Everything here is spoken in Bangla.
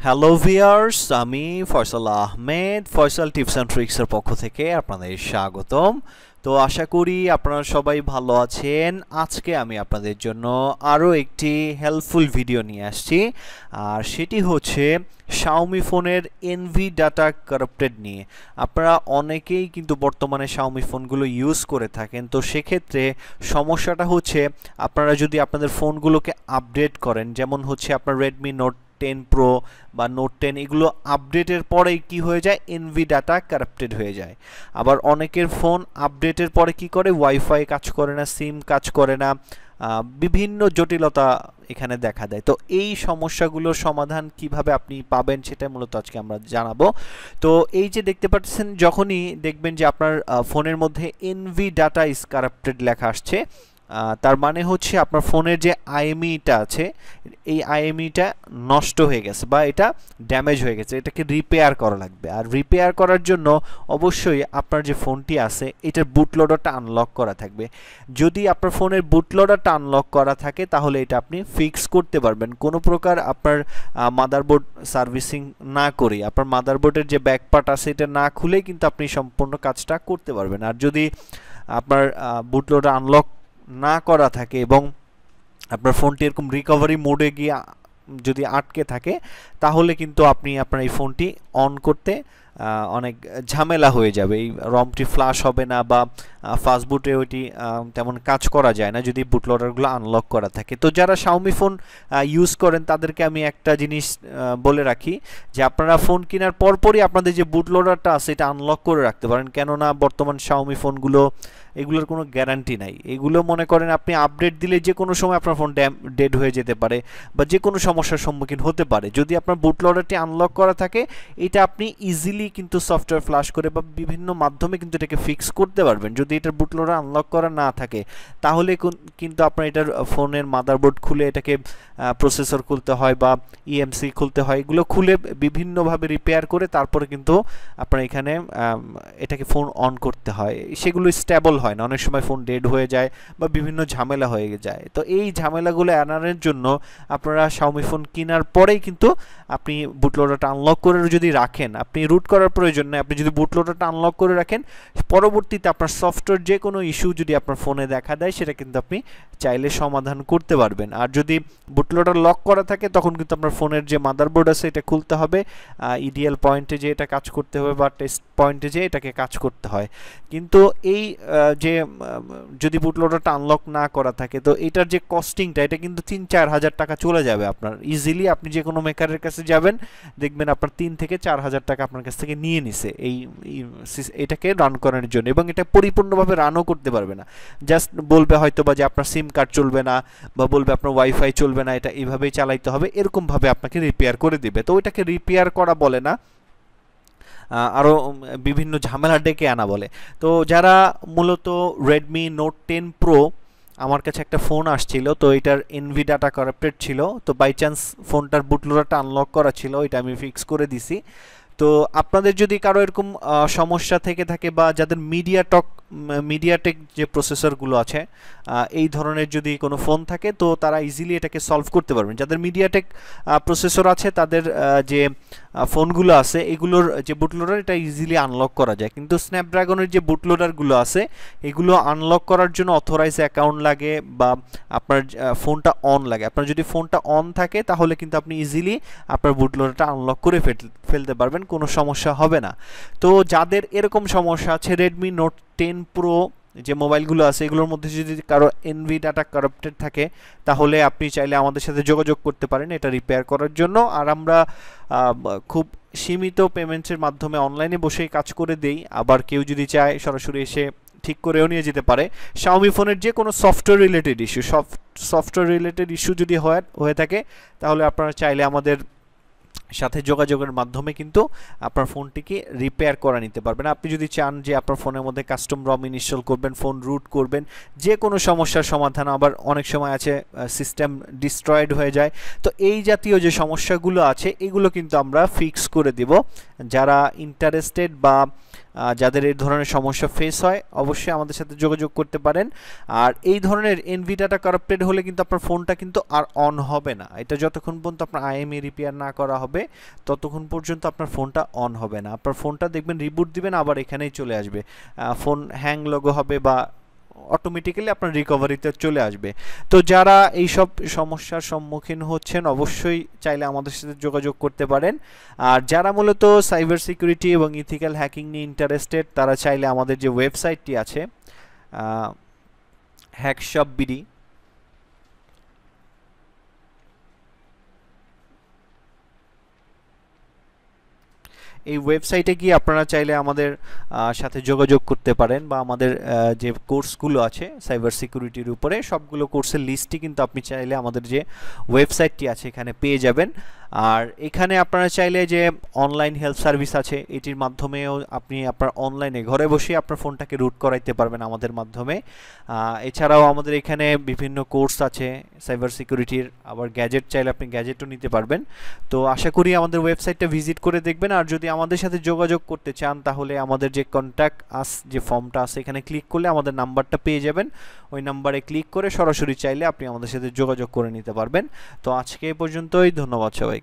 হ্যালো ভিউয়ার্স, আমি ফয়সাল আহমেদ ফয়সাল টিপস অ্যান্ড ট্রিক্সের পক্ষ থেকে আপনাদের স্বাগতম। তো আশা করি আপনারা সবাই ভালো আছেন। আজকে আমি আপনাদের জন্য আরও একটি হেল্পফুল ভিডিও নিয়ে আসছি, আর সেটি হচ্ছে শাওমি ফোনের এনভি ডাটা কারাপ্টেড নিয়ে। আপনারা অনেকেই কিন্তু বর্তমানে শাওমি ফোনগুলো ইউজ করে থাকেন, তো সেক্ষেত্রে সমস্যাটা হচ্ছে আপনারা যদি আপনাদের ফোনগুলোকে আপডেট করেন, যেমন হচ্ছে আপনার রেডমি নোট 10 প্রো বা নোট 10 এগুলো আপডেটের পরেই কি হয়ে যায়, এনভি ডাটা কারাপ্টেড হয়ে যায়। আবার অনেকের ফোন আপডেটের পরে কি করে, ওয়াইফাই কাজ করে না, সিম কাজ করে না, বিভিন্ন জটিলতা এখানে দেখা দেয়। তো এই সমস্যাগুলোর সমাধান কিভাবে আপনি পাবেন সেটা মূলত আজকে আমরা জানাবো। তো এই যে দেখতে পাচ্ছেন, যখনই দেখবেন যে আপনার ফোনের মধ্যে এনভি ডাটা ইজ কারাপ্টেড লেখা আসছে, তার মানে হচ্ছে আপনার ফোনের যে আইএমইটা আছে, এই আইএমইটা নষ্ট হয়ে গেছে বা এটা ড্যামেজ হয়ে গেছে, এটাকে রিপেয়ার করা লাগবে। আর রিপেয়ার করার জন্য অবশ্যই আপনার যে ফোনটি আছে এটার বুটলোডারটা আনলক করা থাকবে। যদি আপনার ফোনের বুটলোডারটা আনলক করা থাকে তাহলে এটা আপনি ফিক্স করতে পারবেন, কোনো প্রকার আপনার মাদারবোর্ড সার্ভিসিং না করে, আপনার মাদারবোর্ডের যে ব্যাক পার্ট আছে এটা না খুলেই কিন্তু আপনি সম্পূর্ণ কাজটা করতে পারবেন। আর যদি আপনার বুটলোডার আনলক না করা থাকে এবং আপনার ফোনটি এরকম রিকভারি মোডে গিয়ে যদি আটকে থাকে, তাহলে কিন্তু আপনি আপনার এই ফোনটি অন করতে অনেক ঝামেলা হয়ে যাবে। এই রমটি ফ্লাশ হবে না বা ফাস্ট বুটে ওইটি তেমন কাজ করা যায় না যদি বুটলোডারগুলো আনলক করা থাকে। তো যারা শাওমি ফোন ইউজ করেন তাদেরকে আমি একটা জিনিস বলে রাখি, যে আপনারা ফোন কেনার পরপরই আপনাদের যে বুটলোডারটা আছে এটা আনলক করে রাখতে পারেন, কেননা বর্তমান শাওমি ফোনগুলো এগুলোর কোনো গ্যারান্টি নাই। এগুলো মনে করেন আপনি আপডেট দিলে যে কোনো সময় আপনার ফোন ডেড হয়ে যেতে পারে বা যে কোনো সমস্যার সম্মুখীন হতে পারে। যদি আপনার বুটলোডারটি আনলক করা থাকে, এটা আপনি ইজিলি কিন্তু সফটওয়্যার ফ্লাশ করে বা বিভিন্ন মাধ্যমে কিন্তু এটাকে ফিক্স করতে পারবেন। যদি এটার বুটলোডার আনলক করা না থাকে, তাহলে কিন্তু আপনার এটার ফোনের মাদারবোর্ড খুলে এটাকে প্রসেসর খুলতে হয় বা ইএমসি খুলতে হয়, এগুলো খুলে বিভিন্নভাবে রিপেয়ার করে তারপরে কিন্তু আপনার এখানে এটাকে ফোন অন করতে হয়। সেগুলো স্টেবল হয় না, অনেক সময় ফোন ডেড হয়ে যায় বা বিভিন্ন ঝামেলা হয়ে যায়। তো এই ঝামেলাগুলো এড়ানোর জন্য আপনারা শাওমি ফোন কেনার পরেই কিন্তু আপনি বুটলোডারটা আনলক করে যদি রাখেন, আপনি রুট করার প্রয়োজন নেই, আপনি যদি বুটলোডারটা আনলক করে রাখেন, পরবর্তীতে আপনার সফটওয়্যার যে কোনো ইস্যু যদি আপনার ফোনে দেখা দেয় সেটা কিন্তু আপনি চাইলে সমাধান করতে পারবেন। আর যদি বুটলোডার লক করা থাকে তখন কিন্তু আপনার ফোনের যে মাদারবোর্ড আছে এটা খুলতে হবে, ইডিএল পয়েন্টে যে এটা কাজ করতে হবে বা টেস্ট পয়েন্টে যে এটাকে কাজ করতে হয়। কিন্তু এই যে যদি বুটলোডারটা আনলক না করা থাকে, তো এটার যে কস্টিংটা এটা কিন্তু 3-4 হাজার টাকা চলে যাবে আপনার ইজিলি। আপনি যে কোনো মেকারের কাছে যাবেন, দেখবেন আপনার 3 থেকে 4 হাজার টাকা আপনার কাছ থেকে নিয়ে নিছে এটাকে রান করার জন্য, এবং এটা পরিপূর্ণভাবে রানও করতে পারবে না। জাস্ট বলবে হয়তো বা যে আপনার সিম কার্ড চলবে না বা বলবে আপনার ওয়াইফাই চলবে না, এটা এইভাবেই চালাইতে হবে, এরকমভাবে আপনাকে রিপেয়ার করে দিবে। তো ওইটাকে রিপেয়ার করা বলে না, আরও বিভিন্ন ঝামেলা ডেকে আনা বলে। তো যারা মূলত রেডমি নোট 10 প্রো, আমার কাছে একটা ফোন আসছিল, তো এটার এনভি ডাটা কারাপ্টেড ছিল, তো বাই চান্স ফোনটার বুটলোডারটা আনলক করা ছিল, এটা আমি ফিক্স করে দিছি। তো আপনাদের যদি কারো এরকম সমস্যা থেকে থাকে বা যাদের মিডিয়াটেক যে প্রসেসরগুলো আছে এই ধরনের যদি কোনো ফোন থাকে, তো তারা ইজিলি এটাকে সলভ করতে পারবেন। যাদের মিডিয়াটেক প্রসেসর আছে তাদের যে ফোনগুলো আছে এগুলোর যে বুটলোডার এটা ইজিলি আনলক করা যায়, কিন্তু স্ন্যাপড্রাগনের যে বুটলোডারগুলো আছে এগুলো আনলক করার জন্য অথরাইজ অ্যাকাউন্ট লাগে বা আপনার ফোনটা অন লাগে। আপনার যদি ফোনটা অন থাকে তাহলে কিন্তু আপনি ইজিলি আপনার বুটলোডারটা আনলক করে ফেলতে পারবেন, কোনো সমস্যা হবে না। তো যাদের এরকম সমস্যা আছে, রেডমি নোট 10 প্রো যে মোবাইলগুলো আছে এগুলোর মধ্যে যদি কারো এনভি ডাটা কারাপ্টেড থাকে, তাহলে আপনি চাইলে আমাদের সাথে যোগাযোগ করতে পারেন এটা রিপেয়ার করার জন্য। আর আমরা খুব সীমিত পেমেন্টের মাধ্যমে অনলাইনে বসেই কাজ করে দেই, আবার কেউ যদি চায় সরাসরি এসে ঠিক করেও নিয়ে যেতে পারে। শাওমি ফোনের যে কোনো সফটওয়্যার রিলেটেড ইস্যু যদি হয়ে থাকে, তাহলে আপনারা চাইলে আমাদের সাথে যোগাযোগের মাধ্যমে কিন্তু আপনার ফোনটিকে রিপেয়ার করা নিতে পারবেন। আপনি যদি চান যে আপনার ফোনের মধ্যে কাস্টম রম ইনস্টল করবেন, ফোন রুট করবেন, যে কোনো সমস্যার সমাধান, আবার অনেক সময় আছে সিস্টেম ডিস্ট্রয়েড হয়ে যায়, তো এই জাতীয় যে সমস্যাগুলো আছে এগুলো কিন্তু আমরা ফিক্স করে দিব। যারা ইন্টারেস্টেড বা যাদের এই ধরনের সমস্যা ফেস হয় অবশ্যই আমাদের সাথে যোগাযোগ করতে পারেন। আর এই ধরনের এনভি ডাটা কারাপ্টেড হলে কিন্তু আপনার ফোনটা কিন্তু আর অন হবে না, এটা যতক্ষণ পর্যন্ত আপনার আইএমই রিপেয়ার না করা হবে ততক্ষণ পর্যন্ত আপনার ফোনটা অন হবে না। আপনার ফোনটা দেখবেন রিবুট দিবেন আবার এখানেই চলে আসবে, ফোন হ্যাং লগো হবে বা অটোমেটিক্যালি আপনার রিকভারিতে চলে আসবে। তো যারা এই সব সমস্যার সম্মুখীন হচ্ছেন অবশ্যই চাইলে আমাদের সাথে যোগাযোগ করতে পারেন। আর যারা মূলত সাইবার সিকিউরিটি এবং ইথিক্যাল হ্যাকিং নিয়ে ইন্টারেস্টেড তারা চাইলে আমাদের যে ওয়েবসাইটটি আছে হ্যাকশপ বিডি, এই ওয়েবসাইটে গিয়ে আপনারা চাইলে আমাদের সাথে যোগাযোগ করতে পারেন বা আমাদের যে কোর্সগুলো আছে সাইবার সিকিউরিটির উপরে সবগুলো কোর্সের লিস্টই কিন্তু আপনি চাইলে আমাদের যে ওয়েবসাইটটি আছে এখানে পেয়ে যাবেন। আর এখানে আপনারা চাইলে যে অনলাইন হেল্প সার্ভিস আছে এটির মাধ্যমেও আপনি আপনার অনলাইনে ঘরে বসে আপনার ফোনটাকে রুট করাইতে পারবেন আমাদের মাধ্যমে। এছাড়াও আমাদের এখানে বিভিন্ন কোর্স আছে সাইবার সিকিউরিটির, আবার গ্যাজেট চাইলে আপনি গ্যাজেটও নিতে পারবেন। তো আশা করি আমাদের ওয়েবসাইটটা ভিজিট করে দেখবেন। আর যদি আমাদের সাথে যোগাযোগ করতে চান তাহলে আমাদের যে কন্ট্যাক্ট আস যে ফর্মটা আছে এখানে ক্লিক করলে আমাদের নাম্বারটা পেয়ে যাবেন, ওই নাম্বারে ক্লিক করে সরাসরি চাইলে আপনি আমাদের সাথে যোগাযোগ করে নিতে পারবেন। তো আজকে এই পর্যন্তই, ধন্যবাদ সবাইকে।